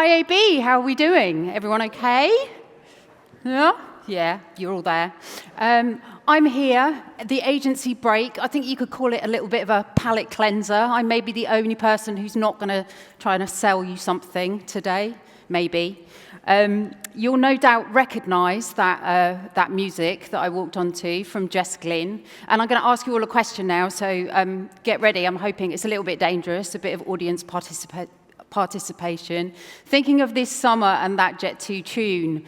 IAB, how are we doing? Everyone okay? Yeah? Yeah, you're all there. I'm here, the agency break. I think you could call it a little bit of a palate cleanser. I may be the only person who's not going to try and sell you something today, maybe. You'll no doubt recognise that music that I walked onto from Jess Glynn. And I'm going to ask you all a question now, so get ready. I'm hoping it's a little bit dangerous, a bit of audience participation. Thinking of this summer and that Jet2 tune,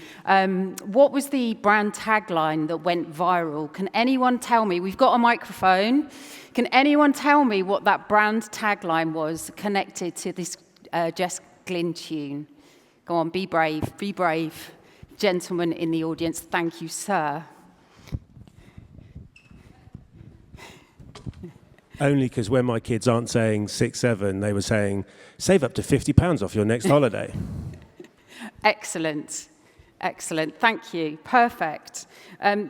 what was the brand tagline that went viral? Can anyone tell me? We've got a microphone. Can anyone tell me what that brand tagline was connected to this Jess Glynn tune? Go on, be brave, be brave. Gentlemen in the audience, thank you, sir. Only because when my kids aren't saying 6, 7, they were saying, save up to £50 off your next holiday. Excellent. Excellent. Thank you. Perfect.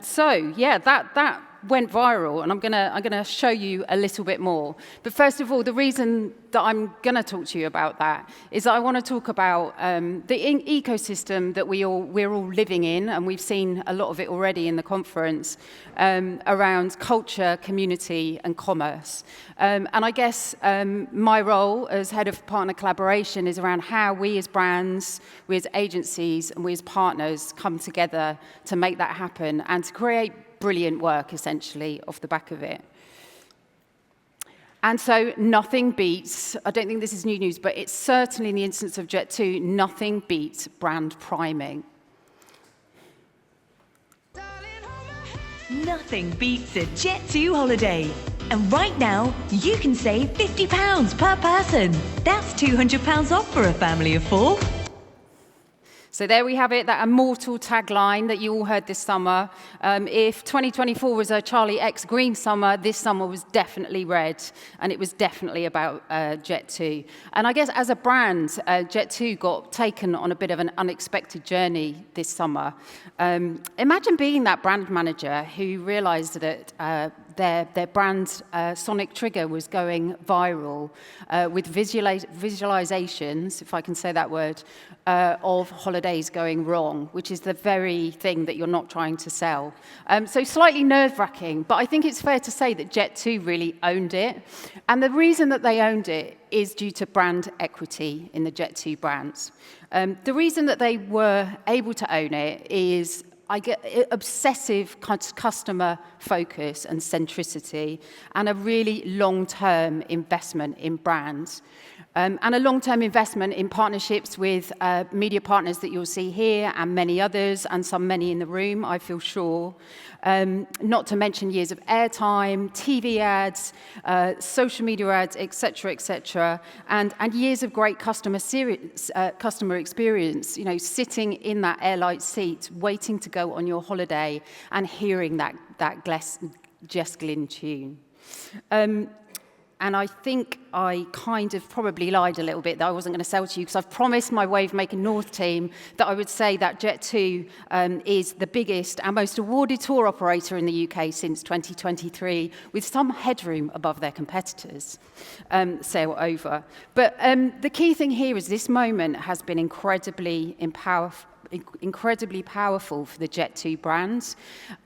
So, yeah, that went viral, and I'm gonna show you a little bit more. But first of all, the reason that I'm going to talk to you about that is that I want to talk about the ecosystem that we're all living in, and we've seen a lot of it already in the conference, around culture, community, and commerce. And I guess my role as head of partner collaboration is around how we as brands, we as agencies, and we as partners come together to make that happen and to create brilliant work, essentially, off the back of it. And so nothing beats, I don't think this is new news, but it's certainly in the instance of Jet2, nothing beats brand priming. Nothing beats a Jet2 holiday. And right now, you can save £50 per person. That's £200 off for a family of 4. So there we have it, that immortal tagline that you all heard this summer. If 2024 was a Charlie X green summer, this summer was definitely red, and it was definitely about Jet2. And I guess as a brand, Jet2 got taken on a bit of an unexpected journey this summer. Imagine being that brand manager who realized that their brand sonic trigger was going viral with visualizations, if I can say that word, of holidays going wrong, which is the very thing that you're not trying to sell. So slightly nerve-wracking, but I think it's fair to say that Jet2 really owned it. And the reason that they owned it is due to brand equity in the Jet2 brands. The reason that they were able to own it is I get obsessive customer focus and centricity, and a really long-term investment in brands. And a long-term investment in partnerships with media partners that you'll see here and many others, and many in the room, I feel sure. Not to mention years of airtime, TV ads, social media ads, etc., and years of great customer experience, you know, sitting in that airlight seat, waiting to go on your holiday and hearing that Jess Glynn tune. And I think I kind of probably lied a little bit that I wasn't going to sell to you, because I've promised my Wave Maker North team that I would say that Jet2 is the biggest and most awarded tour operator in the UK since 2023, with some headroom above their competitors. Sail over. But the key thing here is this moment has been incredibly powerful for the Jet2 brands.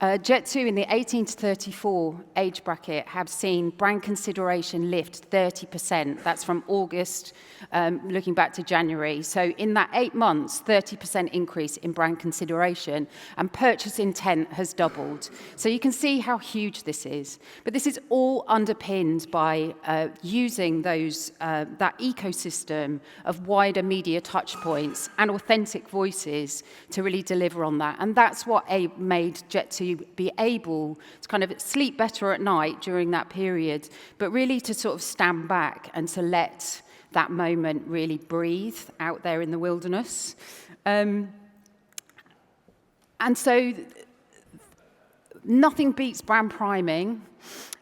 Jet2 in the 18 to 34 age bracket have seen brand consideration lift 30%. That's from August, looking back to January. So in that 8 months, 30% increase in brand consideration, and purchase intent has doubled. So you can see how huge this is. But this is all underpinned by using that ecosystem of wider media touch points and authentic voices to really deliver on that. And that's what made Jet2 be able to kind of sleep better at night during that period, but really to sort of stand back and to let that moment really breathe out there in the wilderness. And so nothing beats brand priming.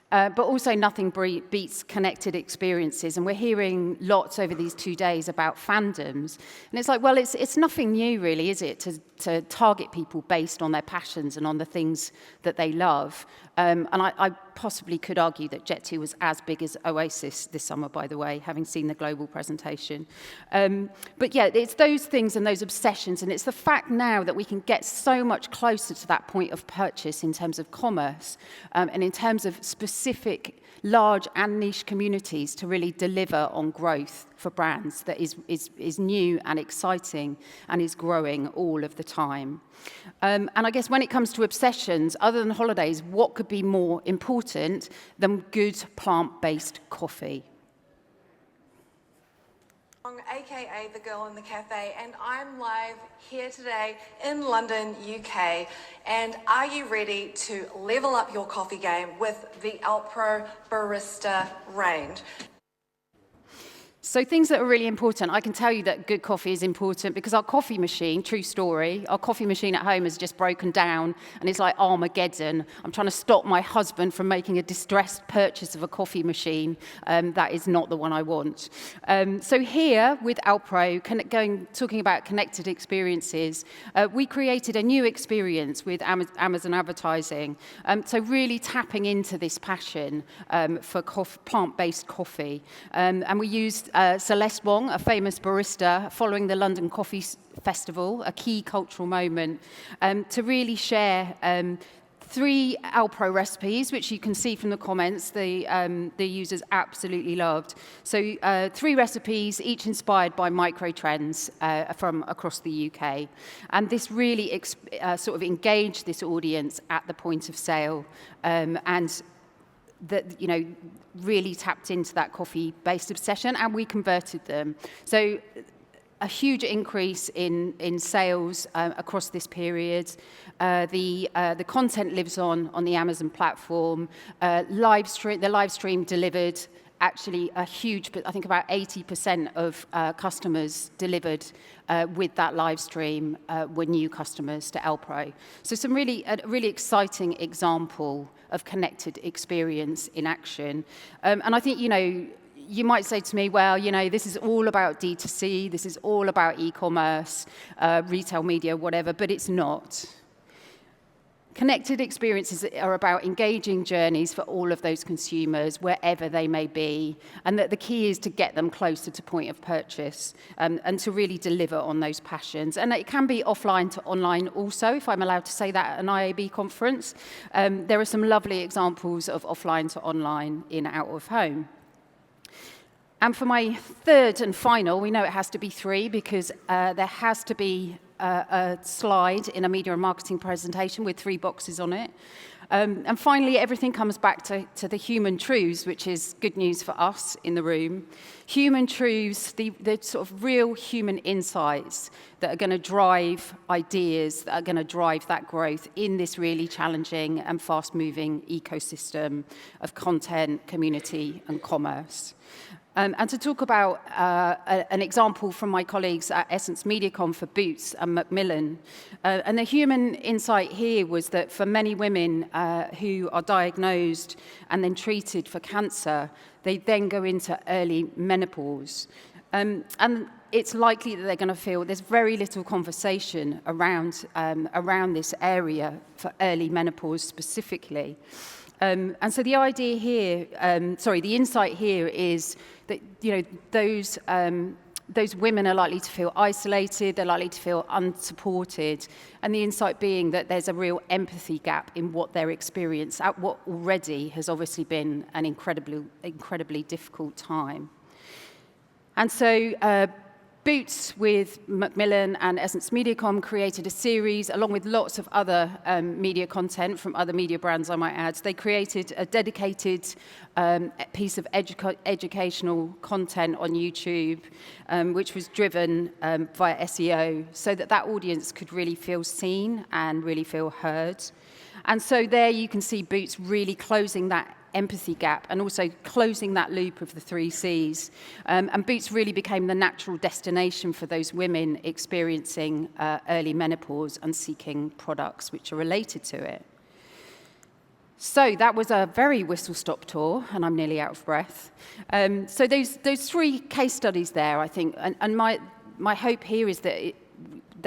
But also nothing beats connected experiences. And we're hearing lots over these 2 days about fandoms. And it's like, well, it's nothing new, really, is it, to target people based on their passions and on the things that they love. And I possibly could argue that Jet2 was as big as Oasis this summer, by the way, having seen the global presentation. But yeah, it's those things and those obsessions, and it's the fact now that we can get so much closer to that point of purchase in terms of commerce and in terms of specific large and niche communities to really deliver on growth for brands that is new and exciting and is growing all of the time. And I guess when it comes to obsessions, other than holidays, what could be more important than good plant-based coffee? AKA The Girl in the Cafe, and I'm live here today in London, UK. And are you ready to level up your coffee game with the Alpro Barista range? So things that are really important, I can tell you that good coffee is important because our coffee machine, true story, our coffee machine at home has just broken down and it's like Armageddon. I'm trying to stop my husband from making a distressed purchase of a coffee machine. That is not the one I want. So here with Alpro, talking about connected experiences, we created a new experience with Amazon advertising. So really tapping into this passion for plant-based coffee. And we used Celeste Wong, a famous barista, following the London Coffee Festival, a key cultural moment, to really share 3 Alpro recipes, which you can see from the comments the users absolutely loved. So 3 recipes, each inspired by micro trends from across the UK. And this really sort of engaged this audience at the point of sale and that, you know, really tapped into that coffee-based obsession, and we converted them. So a huge increase in sales across this period. The content lives on the Amazon platform. The live stream delivered actually a huge, I think about 80% of customers delivered with that live stream were new customers to Alpro. So a really exciting example of connected experience in action. And I think, you know, you might say to me, well, you know, this is all about D2C, this is all about e-commerce, retail media, whatever, but it's not. Connected experiences are about engaging journeys for all of those consumers, wherever they may be, and that the key is to get them closer to point of purchase and to really deliver on those passions. And it can be offline to online also, if I'm allowed to say that at an IAB conference. There are some lovely examples of offline to online in out of home. And for my third and final, we know it has to be 3 because there has to be a slide in a media and marketing presentation with 3 boxes on it. And finally, everything comes back to the human truths, which is good news for us in the room. Human truths, the sort of real human insights that are going to drive ideas, that are going to drive that growth in this really challenging and fast-moving ecosystem of content, community, and commerce. And to talk about an example from my colleagues at Essence MediaCom for Boots and Macmillan. And the human insight here was that for many women who are diagnosed and then treated for cancer, they then go into early menopause. And it's likely that they're going to feel there's very little conversation around this area for early menopause specifically. And so the idea here, the insight here is that, you know, those women are likely to feel isolated, they're likely to feel unsupported, and the insight being that there's a real empathy gap in what their experience at what already has obviously been an incredibly difficult time. And so Boots with Macmillan and Essence MediaCom created a series, along with lots of other media content from other media brands, I might add. They created a dedicated piece of educational content on YouTube, which was driven via SEO, so that audience could really feel seen and really feel heard. And so there you can see Boots really closing that empathy gap and also closing that loop of the 3 C's. And Boots really became the natural destination for those women experiencing early menopause and seeking products which are related to it. So that was a very whistle-stop tour, and I'm nearly out of breath. So those 3 case studies there, I think, and my hope here is that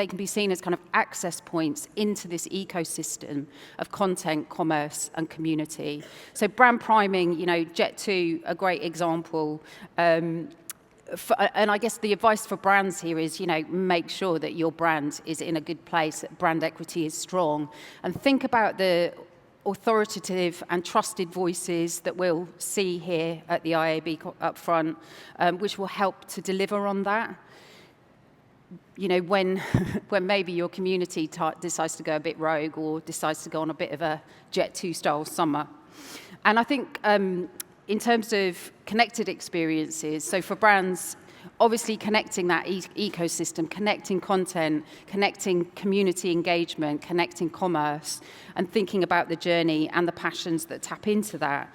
they can be seen as kind of access points into this ecosystem of content, commerce, and community. So brand priming, Jet2, a great example. And I guess the advice for brands here is, make sure that your brand is in a good place, that brand equity is strong, and think about the authoritative and trusted voices that we'll see here at the IAB Upfront, which will help to deliver on that. When maybe your community decides to go a bit rogue or decides to go on a bit of a Jet2 style summer. And I think in terms of connected experiences, so for brands, obviously connecting that ecosystem, connecting content, connecting community engagement, connecting commerce, and thinking about the journey and the passions that tap into that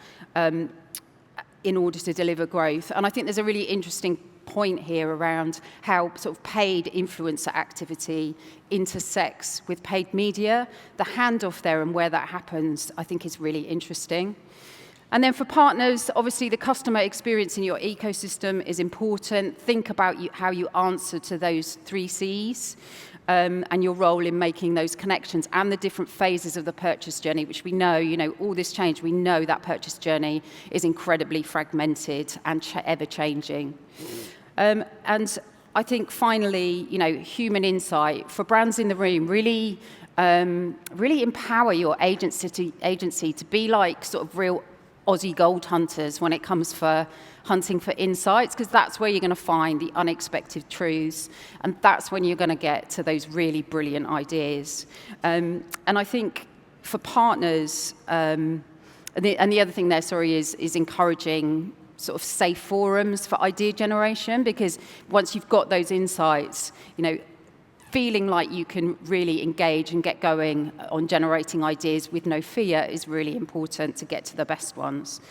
in order to deliver growth. And I think there's a really interesting point here around how sort of paid influencer activity intersects with paid media. The handoff there and where that happens, I think, is really interesting. And then for partners, obviously the customer experience in your ecosystem is important. Think about how you answer to those 3 Cs and your role in making those connections and the different phases of the purchase journey, which we know, all this change, we know that purchase journey is incredibly fragmented and ever-changing. And I think finally, human insight for brands in the room, really empower your agency to be like sort of real Aussie gold hunters when it comes for hunting for insights, because that's where you're going to find the unexpected truths, and that's when you're going to get to those really brilliant ideas. And I think for partners, and the other thing there, is encouraging sort of safe forums for idea generation, because once you've got those insights, feeling like you can really engage and get going on generating ideas with no fear is really important to get to the best ones.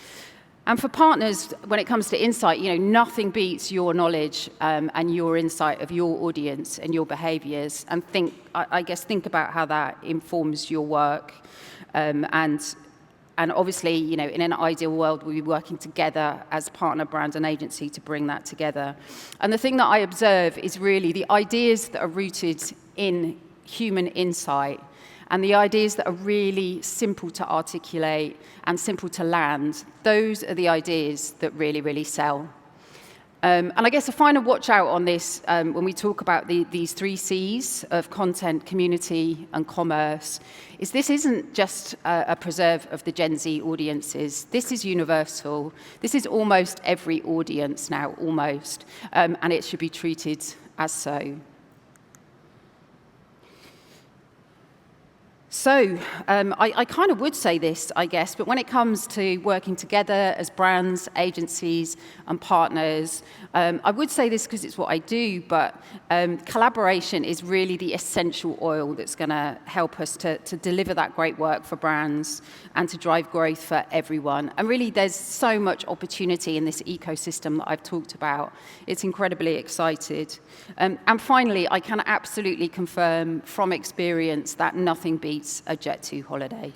And for partners, when it comes to insight, nothing beats your knowledge and your insight of your audience and your behaviors. And think about how that informs your work. And obviously, in an ideal world, we'll be working together as partner brand and agency to bring that together. And the thing that I observe is really the ideas that are rooted in human insight and the ideas that are really simple to articulate and simple to land. Those are the ideas that really, really sell. And I guess a final watch out on this when we talk about these 3 Cs of content, community, and commerce, is this isn't just a preserve of the Gen Z audiences. This is universal. This is almost every audience now, almost, and it should be treated as so. So I kind of would say this, I guess, but when it comes to working together as brands, agencies, and partners, I would say this because it's what I do, but collaboration is really the essential oil that's going to help us to deliver that great work for brands and to drive growth for everyone. And really, there's so much opportunity in this ecosystem that I've talked about. It's incredibly excited. And finally, I can absolutely confirm from experience that nothing beats a Jet2 holiday.